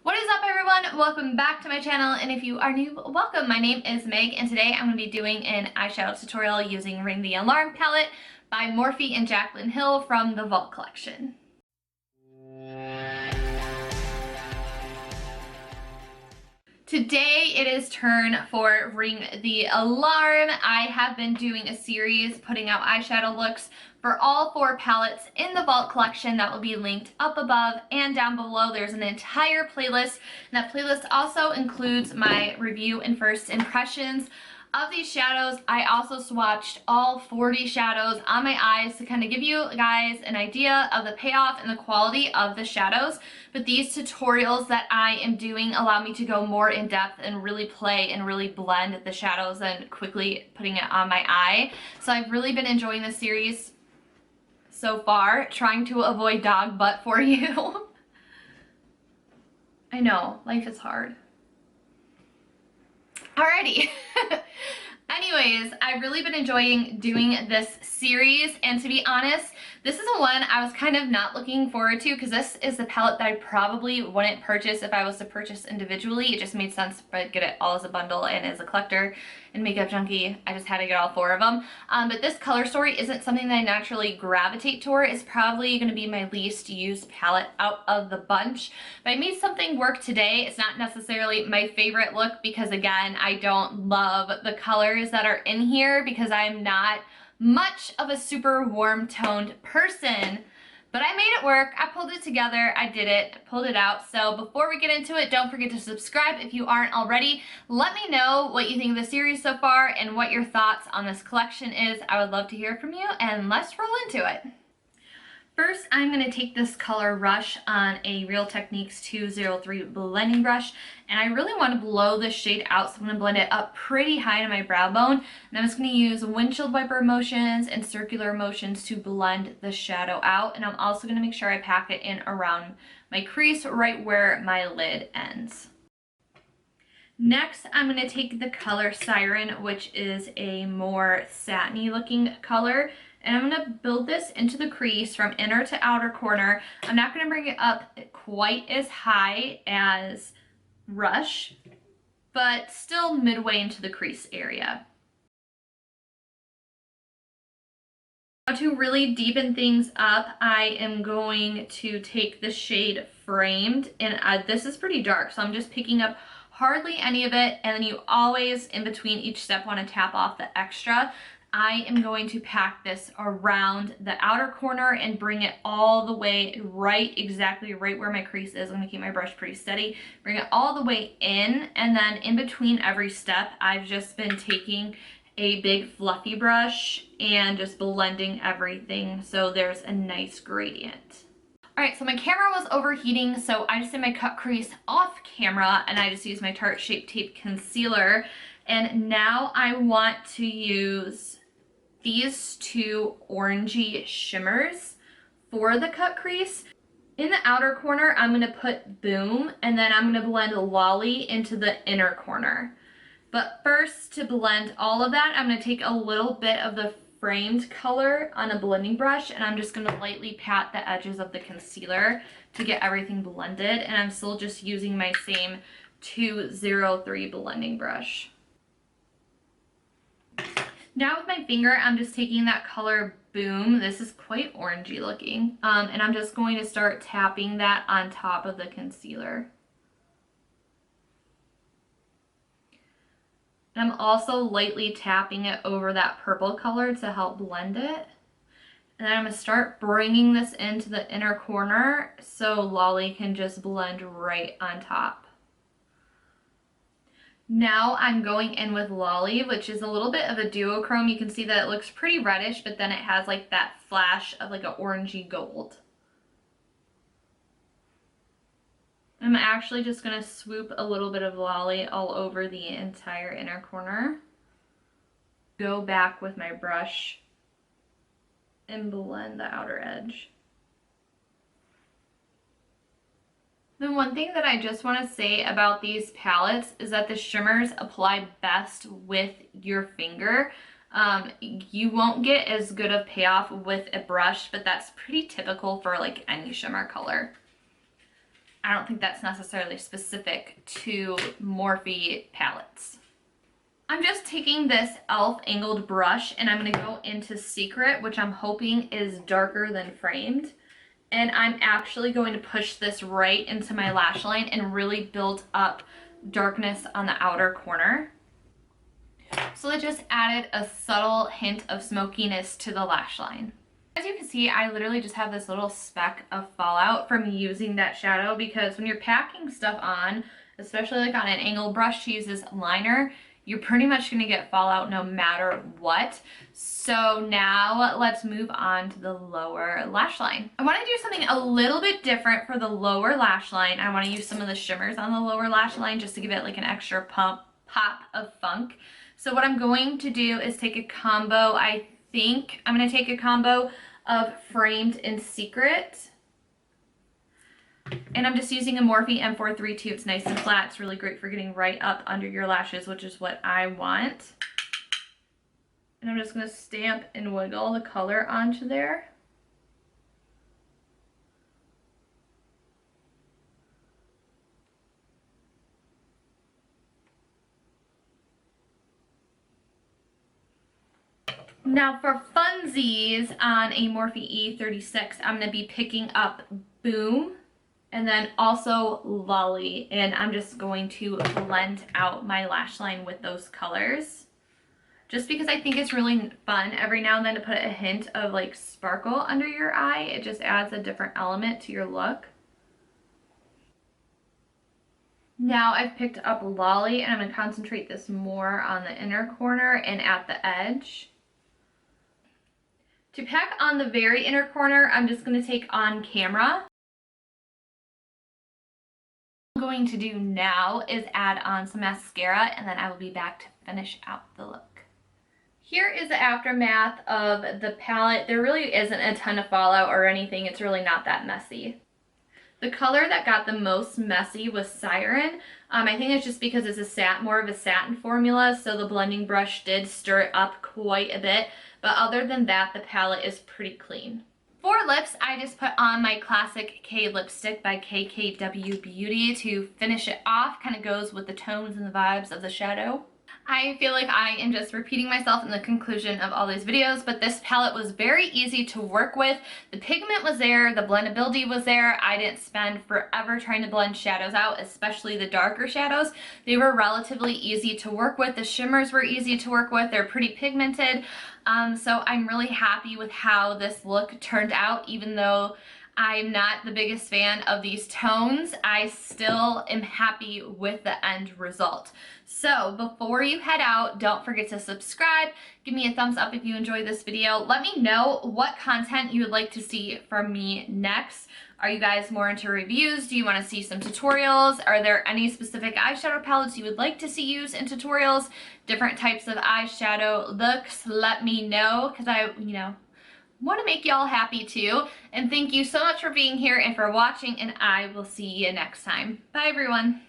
What is up, everyone? Welcome back to my channel, and if you are new, welcome. My name is Meg, and today I'm going to be doing an eyeshadow tutorial using Ring the Alarm palette by Morphe and JACLYN Hill from the Vault collection. Today it is turn for Ring the Alarm. I have been doing a series putting out eyeshadow looks for all 4 palettes in the Vault collection that will be linked up above and down below. There's an entire playlist, and that playlist also includes my review and first impressions of these shadows. I also swatched all 40 shadows on my eyes to kind of give you guys an idea of the payoff and the quality of the shadows. But these tutorials that I am doing allow me to go more in depth and really play and really blend the shadows and quickly putting it on my eye. So I've really been enjoying this series so far, trying to avoid dog butt for you. I know, life is hard. Alrighty. Anyways, I've really been enjoying doing this series, and to be honest, this is the one I was kind of not looking forward to because this is the palette that I probably wouldn't purchase if I was to purchase individually. It just made sense if I get it all as a bundle, and as a collector and makeup junkie, I just had to get all 4 of them. But this color story isn't something that I naturally gravitate toward. It's probably going to be my least used palette out of the bunch. But I made something work today. It's not necessarily my favorite look because, again, I don't love the colors that are in here because I'm not much of a super warm toned person, but I made it work. I pulled it together. I did it, pulled it out. So before we get into it, don't forget to subscribe if you aren't already. Let me know what you think of the series so far and what your thoughts on this collection is. I would love to hear from you, and let's roll into it. First, I'm going to take this color Rush on a Real Techniques 203 blending brush, and I really want to blow this shade out, so I'm going to blend it up pretty high to my brow bone, and I'm just going to use windshield wiper motions and circular motions to blend the shadow out, and I'm also going to make sure I pack it in around my crease right where my lid ends. Next, I'm going to take the color Siren, which is a more satiny looking color, and I'm going to build this into the crease from inner to outer corner. I'm not going to bring it up quite as high as Rush, but still midway into the crease area. Now, to really deepen things up, I am going to take the shade Framed, and this is pretty dark, so I'm just picking up hardly any of it, and then you always, in between each step, want to tap off the extra. I am going to pack this around the outer corner and bring it all the way exactly right where my crease is. I'm going to keep my brush pretty steady. Bring it all the way in, and then in between every step, I've just been taking a big fluffy brush and just blending everything so there's a nice gradient. Alright, so my camera was overheating, so I just did my cut crease off camera, and I just used my Tarte Shape Tape Concealer. And now I want to use these 2 orangey shimmers for the cut crease. In the outer corner, I'm going to put Boom, and then I'm going to blend Lolly into the inner corner. But first, to blend all of that, I'm going to take a little bit of the Framed color on a blending brush, and I'm just going to lightly pat the edges of the concealer to get everything blended, and I'm still just using my same 203 blending brush. Now with my finger, I'm just taking that color Boom. This is quite orangey looking, and I'm just going to start tapping that on top of the concealer. And I'm also lightly tapping it over that purple color to help blend it. And then I'm going to start bringing this into the inner corner so Lolly can just blend right on top. Now I'm going in with Lolly, which is a little bit of a duochrome. You can see that it looks pretty reddish, but then it has like that flash of like an orangey gold. I'm actually just going to swoop a little bit of Lolly all over the entire inner corner. Go back with my brush and blend the outer edge. The one thing that I just want to say about these palettes is that the shimmers apply best with your finger. You won't get as good of payoff with a brush, but that's pretty typical for like any shimmer color. I don't think that's necessarily specific to Morphe palettes. I'm just taking this e.l.f. angled brush and I'm going to go into Secret, which I'm hoping is darker than Framed. And I'm actually going to push this right into my lash line and really build up darkness on the outer corner. So it just added a subtle hint of smokiness to the lash line. As you can see, I literally just have this little speck of fallout from using that shadow, because when you're packing stuff on, especially like on an angled brush to use this liner, you're pretty much going to get fallout no matter what. So now let's move on to the lower lash line. I want to do something a little bit different for the lower lash line. I want to use some of the shimmers on the lower lash line just to give it like an extra pop of funk. So what I'm going to do is take a combo. I think I'm going to take a combo of Framed and Secret. And I'm just using a Morphe M432. It's nice and flat. It's really great for getting right up under your lashes, which is what I want. And I'm just going to stamp and wiggle the color onto there. Now for funsies on a Morphe E36, I'm going to be picking up Boom and then also Lolly, and I'm just going to blend out my lash line with those colors. Just because I think it's really fun every now and then to put a hint of like sparkle under your eye. It just adds a different element to your look. Now I've picked up Lolly and I'm going to concentrate this more on the inner corner and at the edge. To pack on the very inner corner, I'm just going to take On Camera. What I'm going to do now is add on some mascara, and then I will be back to finish out the look. Here is the aftermath of the palette. There really isn't a ton of fallout or anything. It's really not that messy. The color that got the most messy was Siren. I think it's just because it's more of a satin formula, so the blending brush did stir it up quite a bit. But other than that, the palette is pretty clean. For lips, I just put on my Classic K lipstick by KKW Beauty to finish it off. Kind of goes with the tones and the vibes of the shadow. I feel like I am just repeating myself in the conclusion of all these videos, but this palette was very easy to work with. The pigment was there, the blendability was there. I didn't spend forever trying to blend shadows out, especially the darker shadows. They were relatively easy to work with. The shimmers were easy to work with. They're pretty pigmented. So I'm really happy with how this look turned out, even though I'm not the biggest fan of these tones. I still am happy with the end result. So before you head out, don't forget to subscribe. Give me a thumbs up if you enjoyed this video. Let me know what content you would like to see from me next. Are you guys more into reviews? Do you want to see some tutorials? Are there any specific eyeshadow palettes you would like to see used in tutorials? Different types of eyeshadow looks? Let me know, because I, want to make y'all happy too. And thank you so much for being here and for watching, and I will see you next time. Bye everyone.